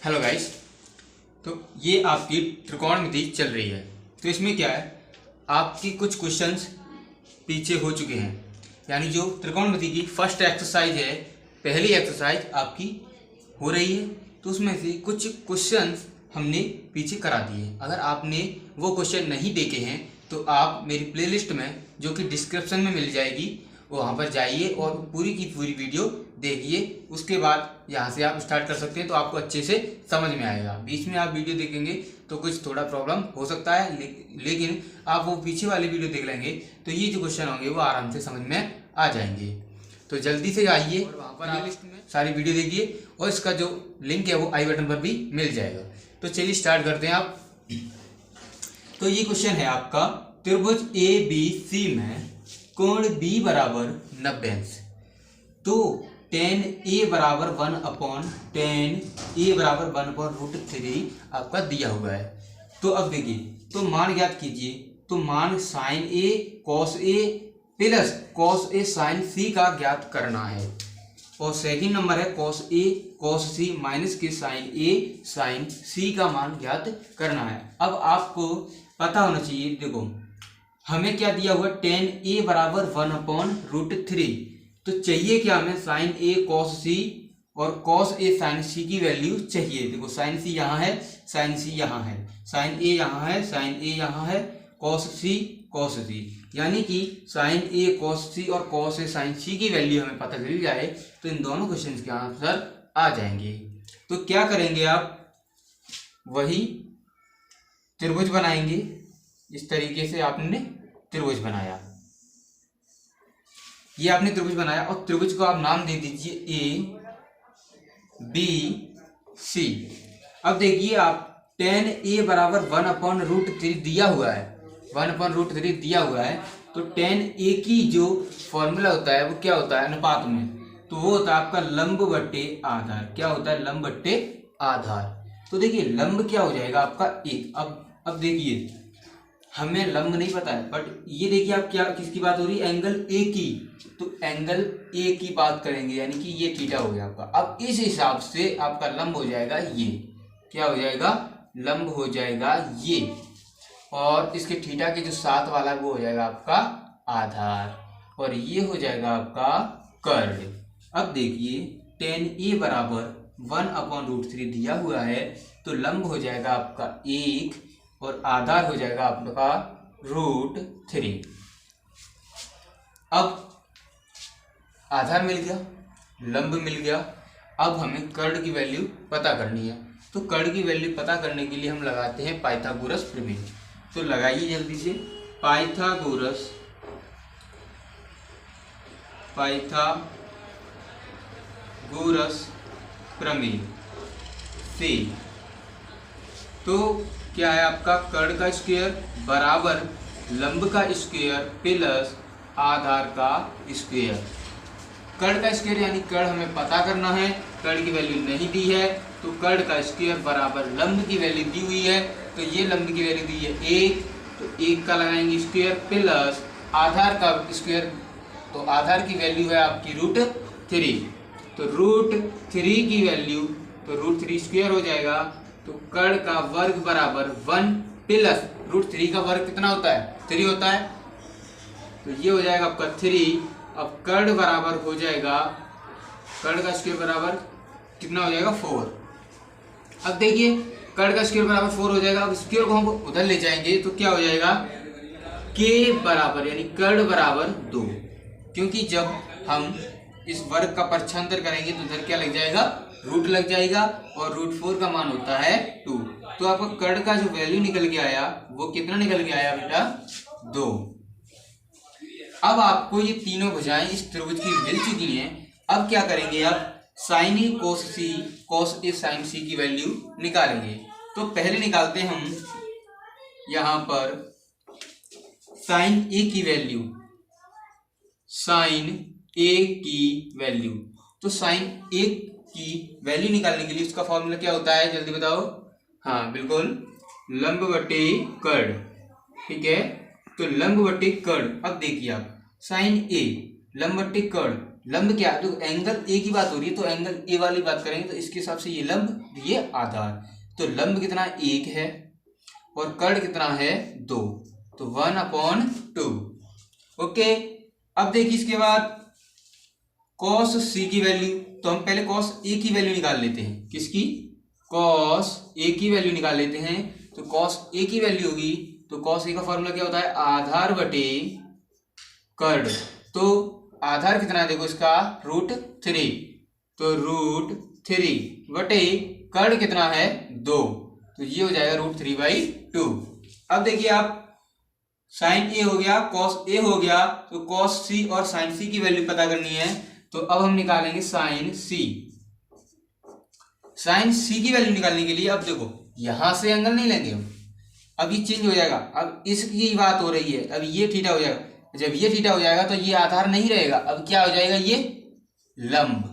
Hello guys. तो ये आपकी त्रिकोणमिति चल रही है। तो इसमें क्या है, आपकी कुछ क्वेश्चंस पीछे हो चुके हैं, यानी जो त्रिकोणमिति की फर्स्ट एक्सरसाइज है, पहली एक्सरसाइज आपकी हो रही है। तो उसमें से कुछ क्वेश्चंस हमने पीछे करा दिए। अगर आपने वो क्वेश्चन नहीं देखे हैं तो आप मेरी प्लेलिस्ट में, जो कि डिस्क्रिप्शन में मिल जाएगी, वहाँ पर जाइए और पूरी की पूरी वीडियो देखिए। उसके बाद यहाँ से आप स्टार्ट कर सकते हैं, तो आपको अच्छे से समझ में आएगा। बीच में आप वीडियो देखेंगे तो कुछ थोड़ा प्रॉब्लम हो सकता है, लेकिन आप वो पीछे वाली वीडियो देख लेंगे तो ये जो क्वेश्चन होंगे वो आराम से समझ में आ जाएंगे। तो जल्दी से आइए और वहाँ पर आप सारी वीडियो देखिए, और इसका जो लिंक है वो आई बटन पर भी मिल जाएगा। तो चलिए स्टार्ट करते हैं आप। तो ये क्वेश्चन है आपका, त्रिभुज ABC में कोण B बराबर 90 अंश। तो tan A बराबर 1/tan A बराबर 1/√3 आपका दिया हुआ है। तो अब देखिए, तो मान ज्ञात कीजिए। तो मान sin A cos A plus cos A sin C का ज्ञात करना है। और सेकंड नंबर है cos A cos C minus के sin A sin C का मान ज्ञात करना है। अब आपको पता होना चाहिए, देखो हमें क्या दिया हुआ, tan A बराबर 1/√3। तो चाहिए क्या हमें, sin A cos C और cos A sin C की वैल्यू चाहिए। देखो sin C यहाँ है, sin C यहाँ है, sin A यहाँ है, sin A यहाँ है, cos C cos C, यानी कि sin A cos C और cos A sin C की वैल्यू हमें पता चल जाए तो इन दोनों क्वेश्चन के आंसर आ जाएंगे। तो क्या करेंगे आप, वही त्रिभुज बनाएंगे। इस तरीके से आपने त्रिभुज बनाया, ये आपने त्रिभुज बनाया, और त्रिभुज को आप नाम दे दीजिए ABC। अब देखिए आप, tan A बराबर 1/√3 दिया हुआ है, 1/√3 दिया हुआ है। तो tan A की जो फॉर्मूला होता है वो क्या होता है अनुपात में, तो वो होता है आपका लंब बट्टे आधार। क्या होता है, लंब बट्टे आधार। तो देखिए लंब क्या हो जाएगा आपका 1। अब देखिए हमें लंब नहीं पता है, बट ये देखिए आप क्या किसकी बात हो रही है, एंगल A की। तो एंगल A की बात करेंगे, यानी कि ये थीटा हो गया आपका। अब इस हिसाब से आपका लंब हो जाएगा ये, क्या हो जाएगा, लंब हो जाएगा ये, और इसके थीटा के जो साथ वाला है वो हो जाएगा आपका आधार, और ये हो जाएगा आपका कर्ण। अब देखिए tan A बराबर 1/√3 दिया हुआ है, तो लंब हो जाएगा आपका 1 और आधार हो जाएगा आपका √3। अब आधार मिल गया, लंब मिल गया। अब हमें कर्ण की वैल्यू पता करनी है। तो कर्ण की वैल्यू पता करने के लिए हम लगाते हैं पाइथागोरस प्रमेय। तो लगाइए जल्दी से, पाइथागोरस प्रमेय से। तो क्या है आपका, कर्ण का स्क्वायर बराबर लंब का स्क्वायर प्लस आधार का स्क्वायर। कर्ण का स्क्वायर यानी कर्ण हमें पता करना है, कर्ण की वैल्यू नहीं दी है, तो कर्ण का स्क्वायर बराबर लंब की वैल्यू दी हुई है। तो ये लंब की वैल्यू दी है 1, तो 1 का लगाएंगे स्क्वायर प्लस आधार का स्क्वायर। तो आधार की वैल्यू है आपकी √3। तो √3 की वैल्यू, तो √3 स्क्वायर हो जाएगा। तो कर्ण का वर्ग बराबर 1 प्लस √3 का वर्ग कितना होता है, 3 होता है। तो ये हो जाएगा आपका 3। अब कर्ण बराबर हो जाएगा, कर्ण का स्क्वायर बराबर कितना हो जाएगा, 4। अब देखिए कर्ण का स्क्वायर बराबर 4 हो जाएगा। अब स्क्वायर को हम उधर ले जाएंगे तो क्या हो जाएगा, k बराबर, यानी कर्ण बराबर 2, क्योंकि जब हम इस वर्ग का पक्षांतर करेंगे तो उधर क्या लग जाएगा, रूट लग जाएगा, और √4 का मान होता है 2। तो आपका कर्ण का जो वैल्यू निकल के आया वो कितना निकल के आया बेटा, 2। अब आपको ये तीनों भुजाएं इस त्रिभुज की मिल चुकी हैं। अब क्या करेंगे आप, sin A cos C cos A sin C की वैल्यू निकालेंगे। तो पहले निकालते हैं हम यहाँ पर sin A की वैल्यू, sin A की वैल्यू। तो sin A की वैल्यू निकालने के लिए उसका फॉर्मूला क्या होता है, जल्दी बताओ। हाँ बिल्कुल, लंब बटे कर्ण। ठीक है, तो लंब बटे कर्ण। अब देखिए आप, sin A लंब बटे कर्ण, लंब क्या है, तो एंगल ए की बात हो रही है तो एंगल ए वाली बात करेंगे तो इसके हिसाब से ये लंब ये आधार। तो लंब कितना 1 है और कर्ण कितना है 2, तो 1/2। ओके, अब देखिए इसके बाद cos c की वैल्यू, तो हम पहले cos a की वैल्यू निकाल लेते हैं। किसकी? cos a की वैल्यू निकाल लेते हैं। तो cos a की वैल्यू होगी, तो cos a का फॉर्मूला क्या होता है, आधार बटे कर्ण। तो आधार कितना है देखो इसका √3, तो √3 बटे कर्ण कितना है 2, तो ये हो जाएगा √3/2। अब देखिए आप साइन ए हो गया, cos a हो गया, तो cos c और sin c की वैल्यू पता करनी है। तो अब हम निकालेंगे sin c। sin c की वैल्यू निकालने के लिए अब देखो यहां से एंगल नहीं लेंगे हम, अब ये चेंज हो जाएगा। अब इसकी बात हो रही है, अब ये थीटा हो जाएगा। जब ये थीटा हो जाएगा तो ये आधार नहीं रहेगा, अब क्या हो जाएगा ये लंब,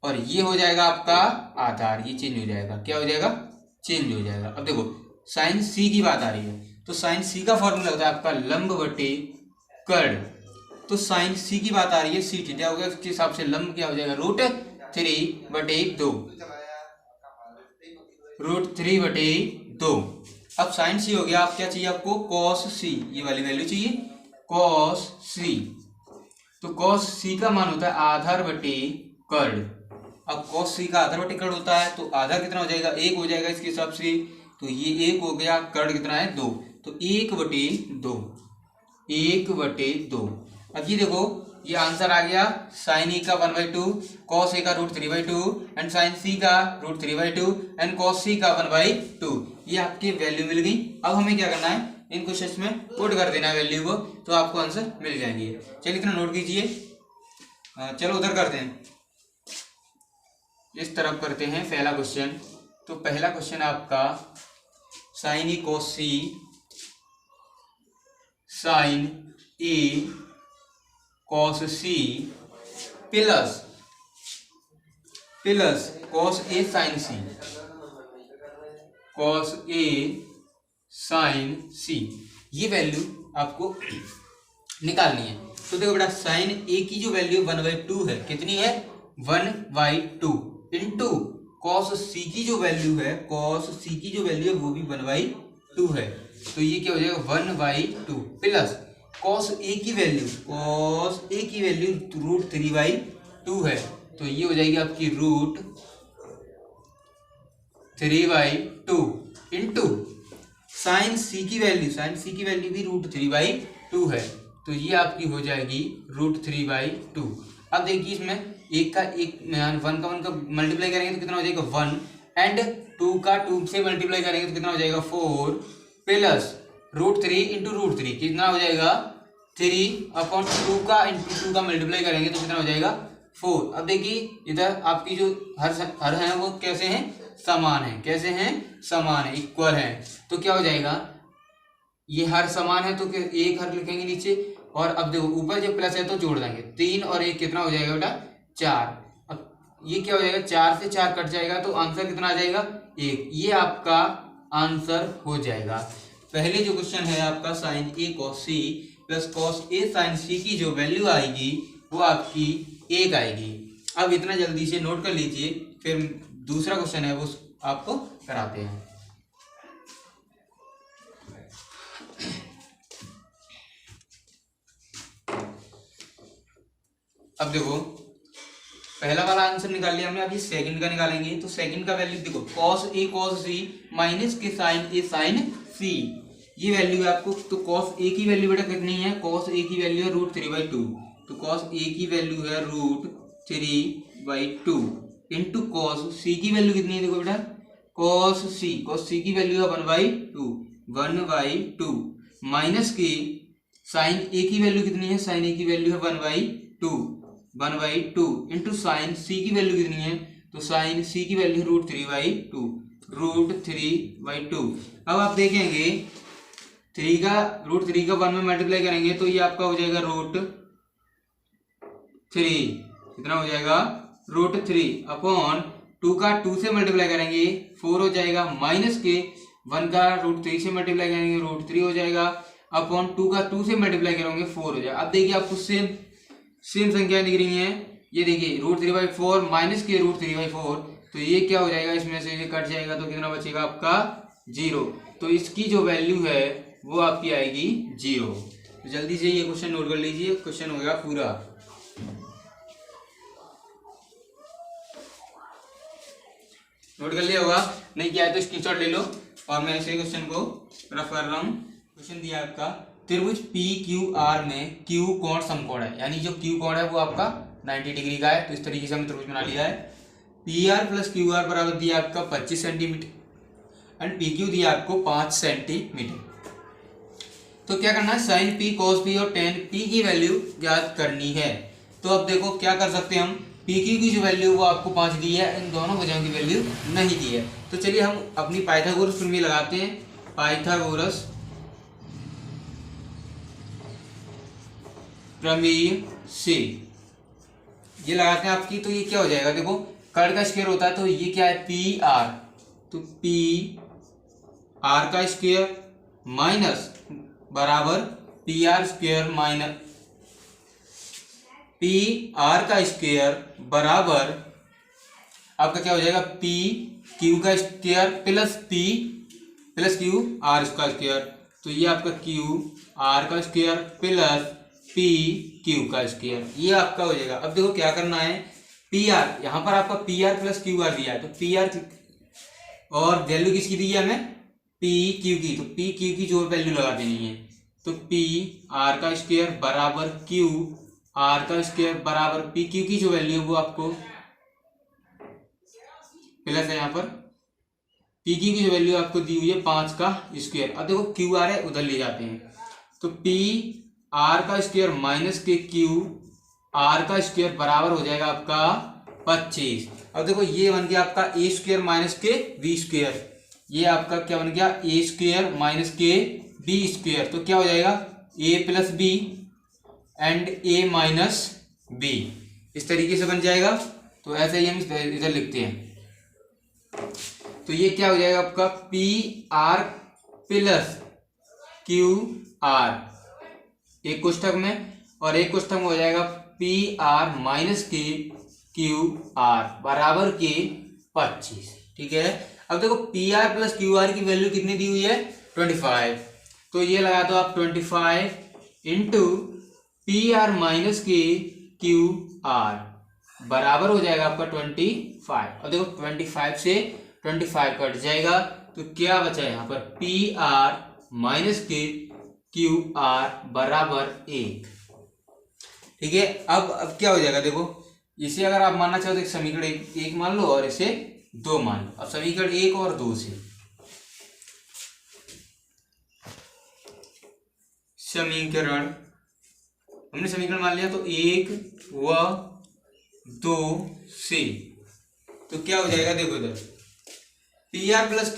और ये हो जाएगा आपका आधार। ये चेंज हो जाएगा, क्या हो जाएगा चेंज हो जाएगा। अब देखो sin c की बात आ रही है, तो sin c का फॉर्मूला होता है आपका लंब बटे कर्ण। तो sin c की बात आ रही है, c थीटा हो गया, उसके हिसाब से लंब क्या हो जाएगा √3/2, √3/2। अब sin c हो गया, अब क्या चाहिए आपको cos c, ये वाली वैल्यू चाहिए cos c। तो cos c का मान होता है आधार बटे कर्ण। अब cos c का आधार बटे कर्ण होता है, तो आधार कितना हो जाएगा 1 हो जाएगा इसके हिसाब से, तो ये 1 हो गया, कर्ण कितना है 2, तो 1/2, 1/2। अब ये देखो ये आंसर आ गया sin e का 1/2, cos a का √3/2 एंड sin c का √3/2 एंड cos c का 1/2। ये आपकी वैल्यू मिल गई। अब हमें क्या करना है, इन क्वेश्चन में पुट कर देना है वैल्यू को, तो आपको आंसर मिल जाएंगे। चलिए इतना नोट कीजिए। चलो उधर करते हैं, इस तरफ करते हैं पहला क्वेश्चन। तो पहला क्वेश्चन आपका sin e cos c sin a cos c plus cos a sin c, cos a sin c, ये वैल्यू आपको निकालनी है। तो देखो बेटा sin a की जो वैल्यू 1/2 है, कितनी है 1/2, इंटू cos c की जो वैल्यू है, cos c की जो वैल्यू है वो भी 1/2 है, तो ये क्या हो जाएगा 1/2 प्लस cos a की वैल्यू, cos a की वैल्यू √3/2 है, तो ये हो जाएगी आपकी √3/2 इंटू sin c की वैल्यू, sin c की वैल्यू भी √3/2 है, तो ये आपकी हो जाएगी √3/2। अब देखिए इसमें एक का 1 का मल्टीप्लाई करेंगे तो कितना हो जाएगा 1, एंड 2 का 2 से मल्टीप्लाई करेंगे तो कितना हो जाएगा 4, प्लस √3 इंटू √3 कितना हो जाएगा 3/2 का इंटू 2 का मल्टीप्लाई करेंगे तो कितना हो जाएगा 4। अब देखिए इधर आपकी जो हर है वो कैसे हैं, समान है, कैसे हैं समान है, इक्वल है, तो क्या हो जाएगा ये हर समान है, तो एक हर लिखेंगे नीचे, और अब देखो ऊपर जब प्लस है तो जोड़ देंगे, 3 और 1 कितना हो जाएगा बेटा 4। अब ये क्या हो जाएगा 4 से 4 कट जाएगा, तो आंसर कितना आ जाएगा 1, ये आपका आंसर हो जाएगा। पहले जो क्वेश्चन है आपका sin a cos c plus cos a sin c की जो वैल्यू आएगी वो आपकी 1 आएगी। अब इतना जल्दी से नोट कर लीजिए, फिर दूसरा क्वेश्चन है वो आपको कराते हैं। अब देखो पहला वाला आंसर निकाल लिया हमने, अभी सेकंड का निकालेंगे। तो सेकंड का वैल्यू देखो cos a cos c minus के sin a sin c, ये वैल्यू है आपको। तो cos a की वैल्यू बेटा कितनी है, cos a की वैल्यू है √3/2, तो cos a की वैल्यू है √3/2 इंटू cos c की वैल्यू कितनी है, देखो बेटा cos c की वैल्यू है 1/2 माइनस की sin a की वैल्यू कितनी है, sin a की वैल्यू है 1/2 इंटू sin c की वैल्यू कितनी है, तो sin c की वैल्यू √3/2। अब आप देखेंगे 3 का √3 का 1 में मल्टीप्लाई करेंगे तो ये आपका हो जाएगा √3, कितना हो जाएगा √3 2 का 2 से मल्टीप्लाई करेंगे 4 हो जाएगा, माइनस के 1 का √3 से मल्टीप्लाई करेंगे √3 हो जाएगा, अपॉन 2 का 2 से मल्टीप्लाई करेंगे 4 हो जाएगा। अब देखिए आप उससे सेम संख्या दिख रही हैं। ये देखिए √3/4 माइनस के √3/4, तो ये क्या हो जाएगा, इसमें से ये कट जाएगा तो कितना बचेगा आपका 0। तो इसकी जो वैल्यू है वो आपकी आएगी 0। तो जल्दी से ये क्वेश्चन नोट कर लीजिए, क्वेश्चन हो गया पूरा। नोट कर लिया होगा, नहीं किया है तो स्क्रीनशॉट ले लो। और मैं इसे क्वेश्चन को रफ कर रहा हूँ। क्वेश्चन दिया आपका त्रिभुज PQR में Q कोण समकोण है, यानी जो Q कोण है वो आपका 90 डिग्री का है। तो इस तरीके से हमने त्रिभुज बना लिया है। PR + QR बराबर दिया आपका 25 सेंटीमीटर एंड PQ दिया आपको 5 सेंटीमीटर। तो क्या करना है, sin P cos P और tan P की वैल्यू ज्ञात करनी है। तो अब देखो क्या कर सकते हैं हम, PQ की जो वैल्यू वो आपको 5 दी है, इन दोनों भुजाओं की वैल्यू नहीं दी है। तो चलिए हम अपनी पाइथागोरस प्रमेय लगाते हैं। पाइथागोरस प्रमेय से ये लगाते हैं आपकी। तो ये क्या हो जाएगा, देखो कर्ण का स्क्वायर होता है तो ये क्या है PR, तो PR का स्क्वायर माइनस बराबर PR² माइनस PR का स्क्वायर बराबर आपका क्या हो जाएगा PQ का स्क्वायर प्लस Q R का स्क्वायर। तो ये आपका QR का स्क्वायर प्लस PQ का स्क्वायर, ये आपका हो जाएगा। अब देखो क्या करना है, PR यहाँ पर आपका PR + QR दिया है, तो PR और वैल्यू किसकी दी है हमें, PQ की। तो PQ की जो वैल्यू लगा देनी है, तो PR का स्क्वायर बराबर QR का स्क्वायर बराबर PQ की जो वैल्यू है वो आपको प्लस है, यहाँ पर PQ की जो वैल्यू आपको दी हुई है 5 का स्क्वायर। अब देखो QR है उधर ले जाते हैं, तो PR का स्क्वायर माइनस के QR का स्क्वायर बराबर हो जाएगा आपका 25। अब देखो ये बन गया आपका A² माइनस के B², ये आपका क्या बन गया A² माइनस के B²। तो क्या हो जाएगा A + B and A minus B, इस तरीके से बन जाएगा। तो ऐसे ही हम इधर लिखते हैं। तो ये क्या हो जाएगा आपका PR + QR एक कोष्ठक में, और एक कोष्ठक में हो जाएगा PR माइनस के QR बराबर के 25। ठीक है। अब देखो PR + QR की वैल्यू कितनी दी हुई है 25, तो ये लगा दो आप 25 इंटू PR माइनस के QR बराबर हो जाएगा आपका 25। और देखो 25 से 25 कट जाएगा, तो क्या बचा है यहाँ पर PR माइनस के QR बराबर 1। ठीक है। अब क्या हो जाएगा, देखो इसे अगर आप मानना चाहो तो एक समीकरण एक मान लो और इसे 2 मान लो। अब समीकरण 1 और 2 से समीकरण हमने समीकरण मान लिया, तो 1 व 2 से तो क्या हो जाएगा, देखो इधर PR +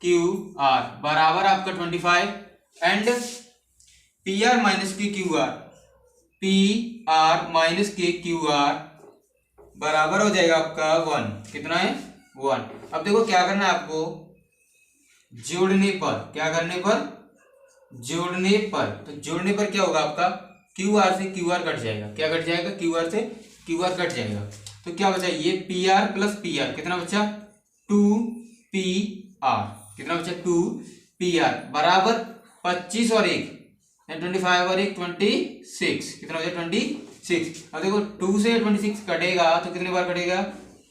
QR बराबर आपका 25 एंड PR माइनस के QR बराबर हो जाएगा आपका 1। कितना है 1। अब देखो क्या करना है आपको, जोड़ने पर, क्या करने पर, जोड़ने पर। तो जोड़ने पर क्या होगा आपका QR से QR कट जाएगा। क्या कट जाएगा, QR से QR कट जाएगा। तो क्या बचा, ये PR + PR कितना बचा 2PR, कितना बचा 2PR बराबर 25 और 1 25 और 1 26, कितना बचा 26। अब देखो 2 से 26 कटेगा तो कितने बार कटेगा,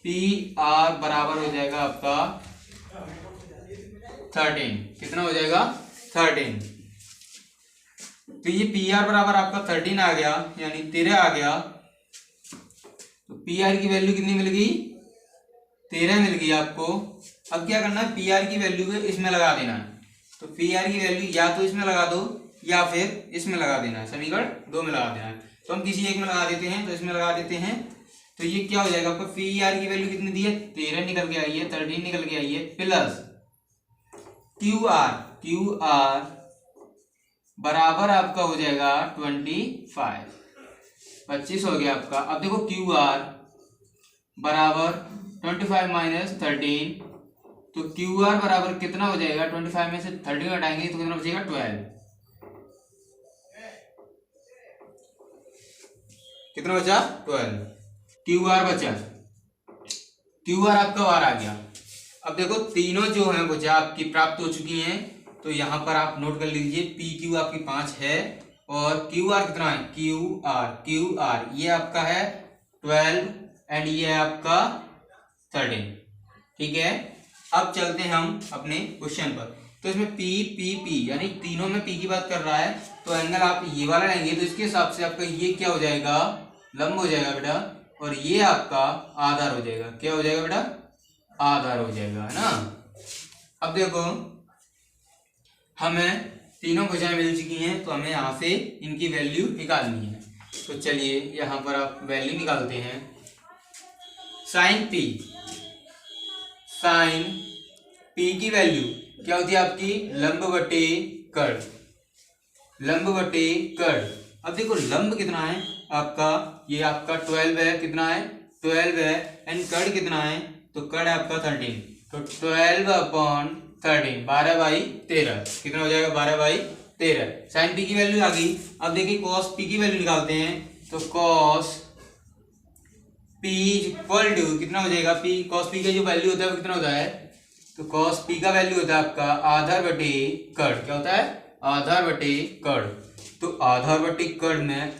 PR बराबर हो जाएगा आपका 13। कितना हो जाएगा 13। तो ये PR बराबर आपका 13 आ गया, यानी 13 आ गया। तो PR की वैल्यू कितनी मिल गई, 13 मिल गई आपको। अब क्या करना है, PR की वैल्यू को इसमें लगा देना है। तो PR की वैल्यू या तो इसमें लगा दो या फिर इसमें लगा देना है, समीकरण 2 में लगा देना है। तो हम किसी एक में लगा देते हैं, तो इसमें लगा देते हैं। तो ये क्या हो जाएगा आपका, PR की वैल्यू कितनी दी है 13 निकल के आई है, 13 निकल के आई है, प्लस QR बराबर आपका हो जाएगा 25 हो गया आपका। अब देखो QR बराबर 25 माइनस 13, तो QR बराबर कितना हो जाएगा, 25 में से 13 हटाएंगे तो कितना बचेगा 12। कितना बचा 12। क्यू आर बचा, क्यू आर आपका बार आ गया। अब देखो तीनों जो है भुजा आपकी प्राप्त हो चुकी हैं, तो यहाँ पर आप नोट कर लीजिए पी क्यू आपकी 5 है और क्यू आर कितना है, क्यू आर ये आपका है 12 एंड ये है आपका 13। ठीक है, अब चलते हैं हम अपने क्वेश्चन पर। तो इसमें पी पी पी यानी तीनों में पी की बात कर रहा है, तो एंगल आप ये वाला लेंगे तो इसके हिसाब से आपका ये क्या हो जाएगा, लंब हो जाएगा बेटा, और ये आपका आधार हो जाएगा। क्या हो जाएगा बेटा, आधार हो जाएगा, है ना। अब देखो हमें तीनों भुजाएं मिल चुकी हैं, तो हमें यहाँ से इनकी वैल्यू निकालनी है। तो चलिए यहाँ पर आप वैल्यू निकालते हैं। साइन पी की वैल्यू क्या होती है आपकी, लंब बटे कर्ण, लंब बटे कर्ण। अब देखो लंब कितना है आपका, ये आपका 12 है, कितना है 12 है, एंड कर्ण कितना है, तो कर्ण आपका 13, तो 12/13 12/13 कितना हो जाएगा 12/13। साइन पी की वैल्यू आ गई। अब देखिए कॉस पी की वैल्यू निकालते हैं, तो कॉस पी इक्वल टू कितना हो जाएगा, पी कॉस पी का जो वैल्यू होता है वो कितना होता है, तो कॉस पी का वैल्यू होता है आपका आधार बटे कर्ण। क्या होता है, आधार बटे कर्ण। तो आधार बटे कर्ण में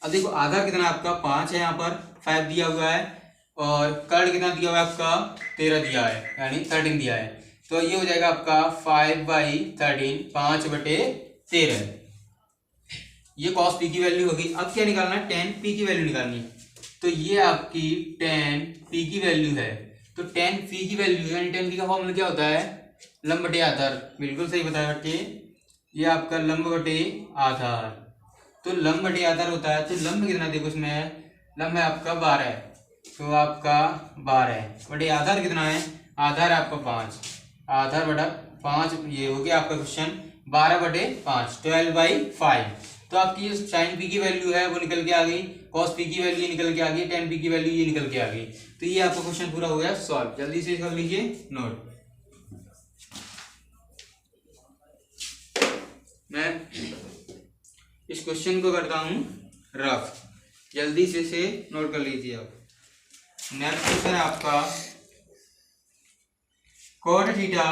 अब देखो आधार कितना आपका 5 है, यहाँ पर 5 दिया हुआ है, और कर्ण कितना दिया हुआ है आपका 13 दिया है, यानी 13 दिया है। तो ये हो जाएगा आपका 5/13 5/13। ये कॉस पी की वैल्यू होगी। अब क्या निकालना है, tan पी की वैल्यू निकालनी है। तो ये आपकी tan पी की वैल्यू है, तो tan पी की वैल्यू यानी tan पी का फॉर्मूला क्या होता है, लंब बटे आधार। बिल्कुल सही बताया बच्चे, ये आपका लंब बटे आधार। तो लंब बटे आधार होता है, तो लंब कितना देखो इसमें, लंब है आपका 12, तो आपका 12 बटे आधार कितना है, आधार आपका 5, आधार बटा 5। ये हो गया आपका क्वेश्चन 12/5 12/5। तो आपकी जो साइन पी की वैल्यू है वो निकल के आ गई, कॉस पी की वैल्यू निकल के आ गई, टेन पी की वैल्यू ये निकल के आ गई। तो ये आपका क्वेश्चन पूरा हो गया सॉल्व। जल्दी से कर लीजिए नोट। मैं इस क्वेश्चन को करता हूं रफ, जल्दी से नोट कर लीजिए आप। नेक्स्ट क्वेश्चन है आपका cot theta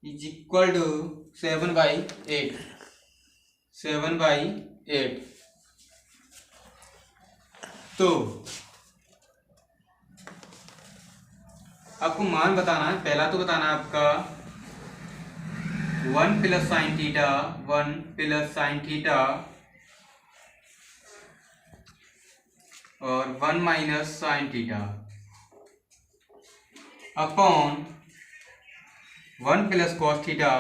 is equal to 7/8 7/8। तो आपको मान बताना है, पहला तो बताना है आपका 1 + sin थीटा 1 + sin थीटा और 1 - sin theta upon 1 + cos theta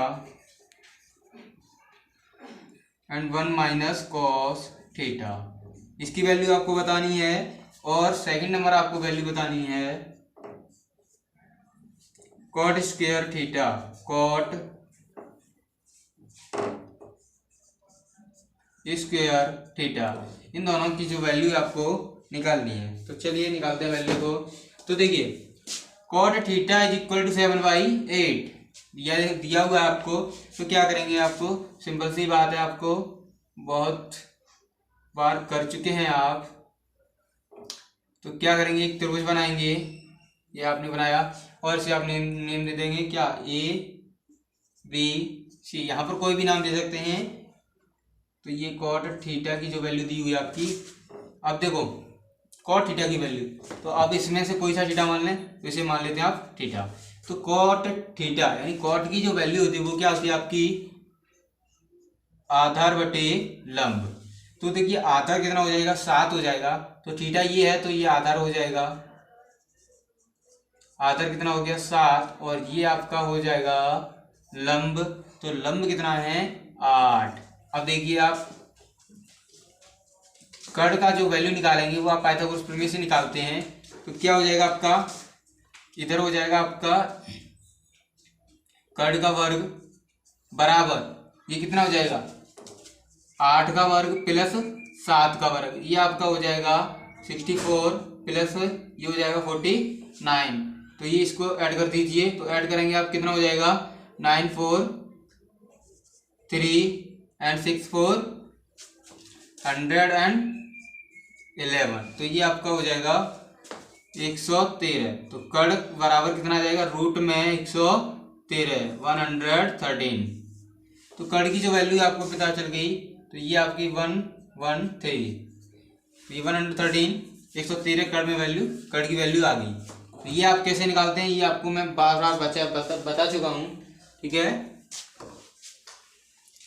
and 1 - cos theta. इसकी वैल्यू आपको बतानी है। और सेकंड नंबर आपको वैल्यू बतानी है cot square theta, cot square theta. इन दोनों की जो वैल्यू आपको निकालनी है। तो चलिए निकालते हैं वैल्यू को। तो देखिए cot theta is equal to 7/8 दिया हुआ है आपको। तो क्या करेंगे, आपको सिंपल सी बात है, आपको बहुत बार कर चुके हैं आप। तो क्या करेंगे, एक त्रिभुज बनाएंगे, ये आपने बनाया, और इसे आप नेम दे देंगे क्या, ABC। यहाँ पर कोई भी नाम दे सकते हैं। तो ये cot थीटा की जो वैल्यू दी हुई है आपकी, अब देखो cot थीटा की वैल्यू, तो आप इसमें से कोई सा थीटा मान लें, तो इसे मान लेते हैं आप थीटा। तो cot थीटा यानी cot की जो वैल्यू होती है वो क्या होती है आपकी, आधार बटे लंब। तो देखिए आधार कितना हो जाएगा, 7 हो जाएगा। तो थीटा ये है, तो ये आधार हो जाएगा, आधार कितना हो गया 7, और ये आपका हो जाएगा लंब। तो लंब कितना है 8। अब देखिए आप कर्ण का जो वैल्यू निकालेंगे वो आप पाइथागोरस प्रमेय से निकालते हैं। तो क्या हो जाएगा आपका, इधर हो जाएगा आपका कर्ण का वर्ग बराबर ये कितना हो जाएगा 8 का वर्ग प्लस 7 का वर्ग, ये आपका हो जाएगा 64 प्लस ये हो जाएगा 49। तो ये इसको ऐड कर दीजिए। तो ऐड करेंगे आप कितना हो जाएगा 9 4 3 एंड 6 4 111। तो ये आपका हो जाएगा 113। तो कड़ बराबर कितना आ जाएगा, रूट में 113 113। तो कड़ की जो वैल्यू आपको पता चल गई, तो ये आपकी 113, ये 113 113 कड़ में वैल्यू, कड़ की वैल्यू आ गई। तो ये आप कैसे निकालते हैं, ये आपको मैं बार बार बता चुका हूँ, ठीक है।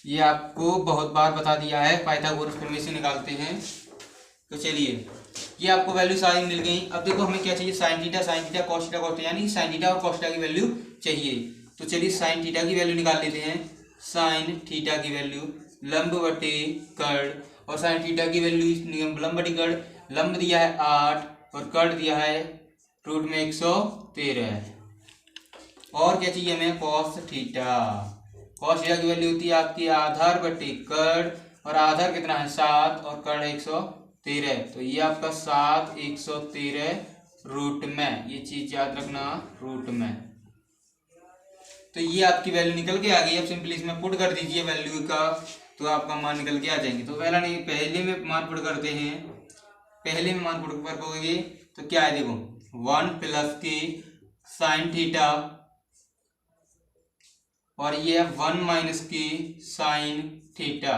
ये आपको बहुत बार बता दिया है, पाइथागोरस प्रमेय से निकालते हैं। तो चलिए, ये आपको वैल्यू सारी मिल गई। अब देखो हमें क्या चाहिए, sine theta cos theta cos theta, यानी साइन थीटा और कॉस थीटा की वैल्यू चाहिए। तो चलिए साइन थीटा की वैल्यू निकाल लेते हैं। साइन थीटा की वैल्यू लंब बटे कड़, और साइन थीटा की वैल्यू लंब बटे कड़, लंब दिया है 8 और कड़ दिया है रूट में 113। और क्या चाहिए हमें, कॉस थीटा। कॉस थीटा की वैल्यू होती है आपकी आधार बटे कड़, और आधार कितना है 7 और कड़ 113। तो ये आपका 7 113 रूट में, ये चीज याद रखना, रूट में। तो ये आपकी वैल्यू निकल के आ गई। अब सिंपली इसमें पुट कर दीजिए वैल्यू का, तो आपका मान निकल के आ जाएंगे। तो पहले में मान पुट करते हैं। पहले में मान पुट करोगे तो क्या है, देखो 1 प्लस के साइन थीटा, और ये है 1 माइनस के साइन थीटा।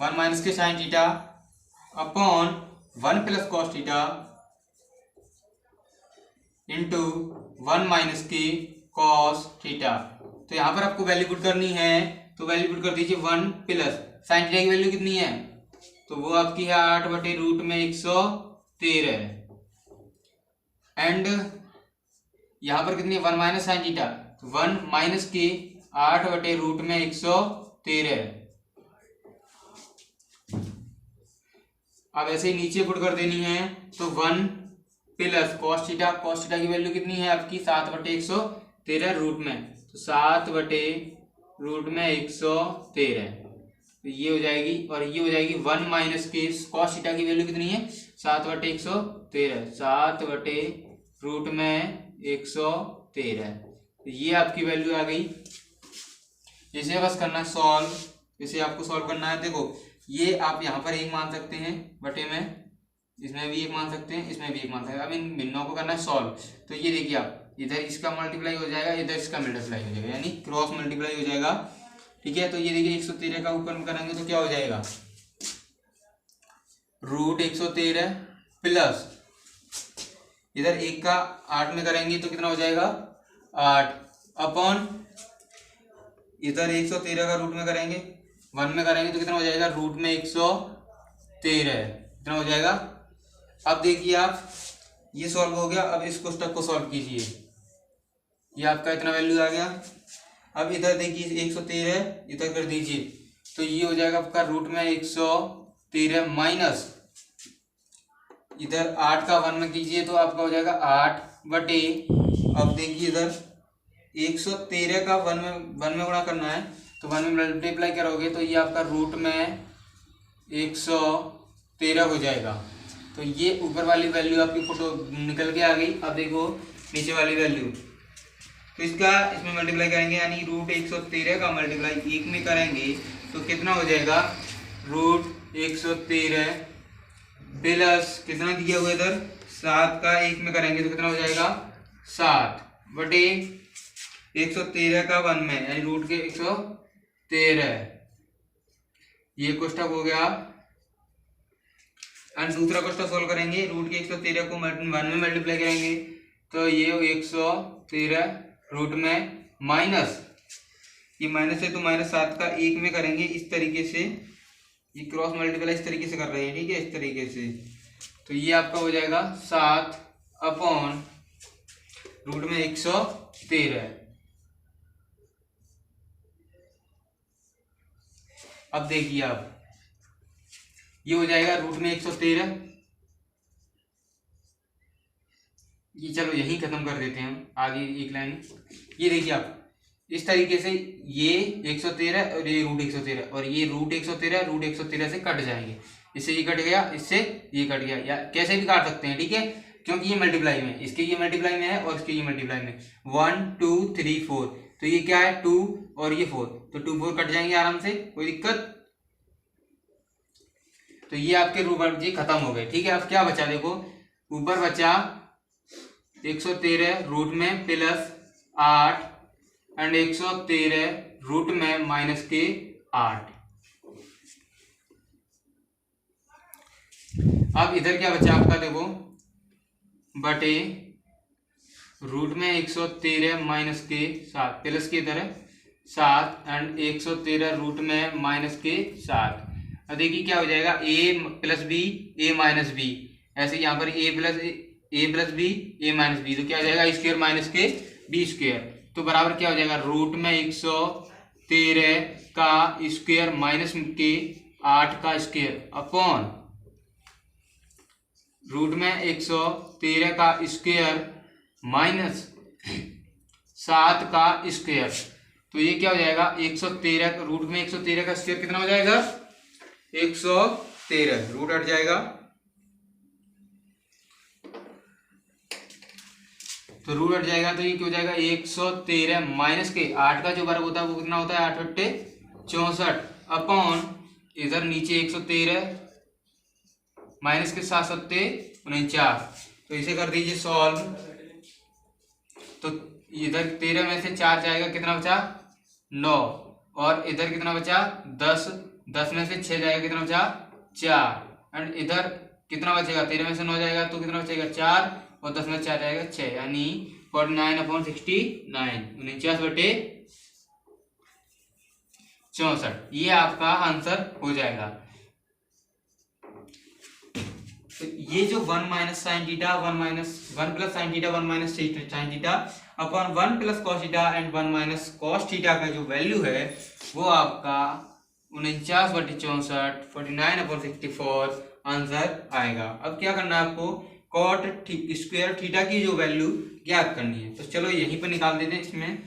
वन माइनस के sine theta upon 1 plus cos theta into 1 minus के कॉस थीटा। तो यहाँ पर आपको वैल्यू पुट करनी है, तो वैल्यू पुट कर दीजिए 1 प्लस साइन थीटा की वैल्यू कितनी है, तो वो आपकी है 8 बटे रूट में 113। एंड यहाँ पर कितनी है 1 माइनस साइन थीटा, तो 1 माइनस के 8 बटे रूट में 113। अब ऐसे ही नीचे पुट कर देनी है, तो 1 प्लस कॉस थीटा की वैल्यू कितनी है आपकी 7 बटे 113 रूट में, तो 7 बटे रूट में 113। तो ये हो जाएगी, और ये हो जाएगी 1 माइनस के कॉस थीटा की वैल्यू कितनी है 7 बटे 113, 7 बटे रूट में 113। तो ये आपकी वैल्यू आ गई। इसे बस करना है सॉल्व, इसे आपको सॉल्व करना है। देखो ये आप यहाँ पर एक मान सकते हैं बटे में, इसमें भी एक मान सकते हैं, इसमें भी एक मान सकते हैं। अब इन भिन्नों को करना है सॉल्व। तो ये देखिए आप, इधर इसका मल्टीप्लाई हो जाएगा, इधर इसका मल्टीप्लाई हो जाएगा, यानी क्रॉस मल्टीप्लाई हो जाएगा, ठीक है। तो ये देखिए 113 का ऊपर में करेंगे तो क्या हो जाएगा, रूट 113 प्लस इधर 1 का 8 में करेंगे तो कितना हो जाएगा 8 अपॉन इधर 113 का रूट में करेंगे 1 में करेंगे तो कितना हो जाएगा रूट में 113, कितना हो जाएगा। अब देखिए आप, ये सॉल्व हो गया। अब इस कोष्टक को सॉल्व कीजिए, ये आपका इतना वैल्यू आ गया। अब इधर देखिए 113 इधर कर दीजिए, तो ये हो जाएगा आपका रूट में 113 माइनस इधर 8 का 1 में कीजिए तो आपका हो जाएगा 8 बटे, अब देखिए इधर 113 का 1 में गुणा करना है, तो 1 में मल्टीप्लाई करोगे तो ये आपका रूट में 113 हो जाएगा। तो ये ऊपर वाली वैल्यू आपकी फोटो निकल के आ गई। अब देखो नीचे वाली वैल्यू, तो इसका इसमें मल्टीप्लाई करेंगे, यानी रूट 113 का मल्टीप्लाई 1 में करेंगे तो कितना हो जाएगा रूट 113 प्लस कितना दिया हुआ इधर 7 का 1 में करेंगे तो कितना हो जाएगा 7 बटे 113 का 1 में, यानी रूट के 113। ये कोष्टक हो गया। एंड दूसरा क्वेश्चन सोल्व करेंगे, रूट के 113 को 1 में मल्टीप्लाई करेंगे तो ये 113 रूट में माइनस, ये माइनस है तो माइनस 7 का 1 में करेंगे इस तरीके से, ये क्रॉस मल्टीप्लाई इस तरीके से कर रहे हैं, ठीक है, इस तरीके से। तो ये आपका हो जाएगा 7 अपॉन रूट में 113। अब देखिए आप, ये हो जाएगा रूट में 113, ये चलो यही खत्म कर देते हैं हम, आगे एक लाइन। ये देखिए आप इस तरीके से, ये 113 और ये रूट 113 और ये रूट 113 से कट जाएंगे, इससे ये कट गया, इससे ये कट गया, या कैसे भी काट सकते हैं, ठीक है। क्योंकि ये मल्टीप्लाई में, इसके ये मल्टीप्लाई में है और इसके ये मल्टीप्लाई में, 1 2 3 4, तो ये क्या है 2 और ये 4, तो 2 4 कट जाएंगे आराम से, कोई दिक्कत। तो ये आपके रूट जी खत्म हो गए। ठीक है, अब क्या बचा देखो, ऊपर बचा 113 रूट में प्लस 8 एंड 113 रूट में माइनस के 8। अब इधर क्या बचा आपका देखो, बटे रूट में 113 माइनस के 7 प्लस के इधर है 7 एंड 113 रूट में माइनस के 7। अब देखिए क्या हो जाएगा, a plus B A minus B, ऐसे यहाँ पर a plus B A minus B, तो क्या हो जाएगा स्क्वायर माइनस के बी स्क्वायर, तो बराबर क्या हो जाएगा रूट में 113 का स्क्वायर माइनस के 8 का स्क्वायर अपॉन रूट में 113 का स्क्वायर माइनस 7 का स्क्वायर, तो ये क्या हो जाएगा 113 रूट में 113 का स्क्वायर कितना हो जाएगा 113, रूट हट जाएगा, तो रूट हट जाएगा, तो ये क्या हो जाएगा 113 माइनस के 8 का जो वर्ग होता है वो कितना होता है 8 बट्टे 64 अपॉन इधर नीचे 113 माइनस के 7 सत्ते 49, तो इसे कर दीजिए सॉल्व, तो इधर 13 में से 4 जाएगा कितना बचा 9, और इधर कितना बचा 10, 10 में से 6 जाएगा कितना बचा 4, एंड इधर कितना बचेगा 13 में से 9 जाएगा तो कितना बचेगा 4, और 10 में 4 जाएगा 6, यानी 49/69, 49 बटे 64, ये आपका आंसर हो जाएगा। तो ये जो 1 minus sine theta 1 plus sine theta 1 minus sine theta upon 1 plus cos theta and 1 minus cos theta का जो वैल्यू है वो आपका 49/64 49/64 आंसर आएगा। अब क्या करना है आपको, कॉट स्क्वायर थीटा की जो वैल्यू ज्ञात करनी है, तो चलो यहीं पर निकाल देते हैं। इसमें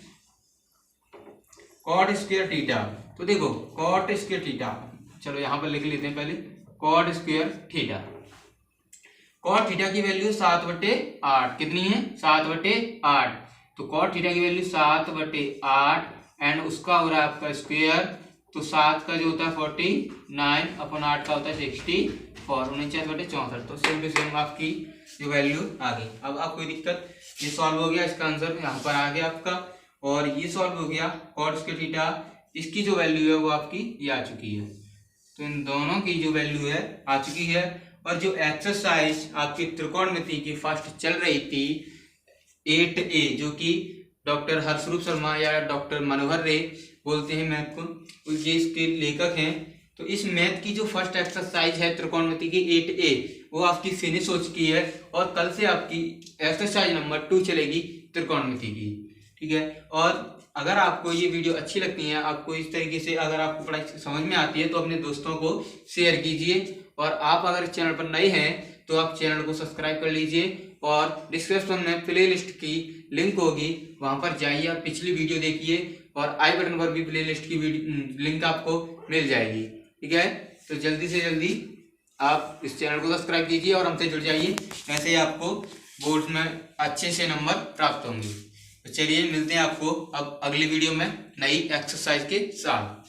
कॉट स्क्वायर थीटा, तो देखो कॉट स्क्वायर थीटा, चलो यहाँ पर लिख लेते हैं पहले, cot square theta, cot theta की वैल्यू 7/8 कितनी है 7/8, तो कॉट थीटा की वैल्यू 7/8 एंड उसका हो रहा है आपका स्क्वायर, तो 7 का जो होता है 49/8 का होता है 64, 49/64, तो सेम टू सेम आपकी जो वैल्यू आ गई। अब आप कोई दिक्कत, ये सॉल्व हो गया, इसका आंसर यहाँ पर आ गया आपका, और ये सॉल्व हो गया कॉट स्क्वायर थीटा, इसकी जो वैल्यू है वो आपकी ये आ चुकी है, तो इन दोनों की जो वैल्यू है आ चुकी है। और जो एक्सरसाइज आपकी त्रिकोणमिति की फर्स्ट चल रही थी 8A, जो कि डॉक्टर हर्षरूप शर्मा या डॉक्टर मनोहर रे बोलते हैं मैथ को, ये इसके लेखक हैं, तो इस मैथ की जो फर्स्ट एक्सरसाइज है त्रिकोणमिति की 8A वो आपकी फिनिश हो चुकी है, और कल से आपकी एक्सरसाइज नंबर 2 चलेगी त्रिकोणमिति की। ठीक है, और अगर आपको ये वीडियो अच्छी लगती है, आपको इस तरीके से अगर आपको पढ़ाई समझ में आती है, तो अपने दोस्तों को शेयर कीजिए, और आप अगर इस चैनल पर नए हैं तो आप चैनल को सब्सक्राइब कर लीजिए, और डिस्क्रिप्शन में प्लेलिस्ट की लिंक होगी, वहां पर जाइए, आप पिछली वीडियो देखिए, और आई बटन पर भी प्लेलिस्ट की लिंक आपको मिल जाएगी। ठीक है, तो जल्दी से जल्दी आप इस चैनल को सब्सक्राइब कीजिए और हमसे जुड़ जाइए, ऐसे ही आपको बोर्ड में अच्छे से नंबर प्राप्त होंगे। तो चलिए मिलते हैं आपको अब अगली वीडियो में नई एक्सरसाइज के साथ।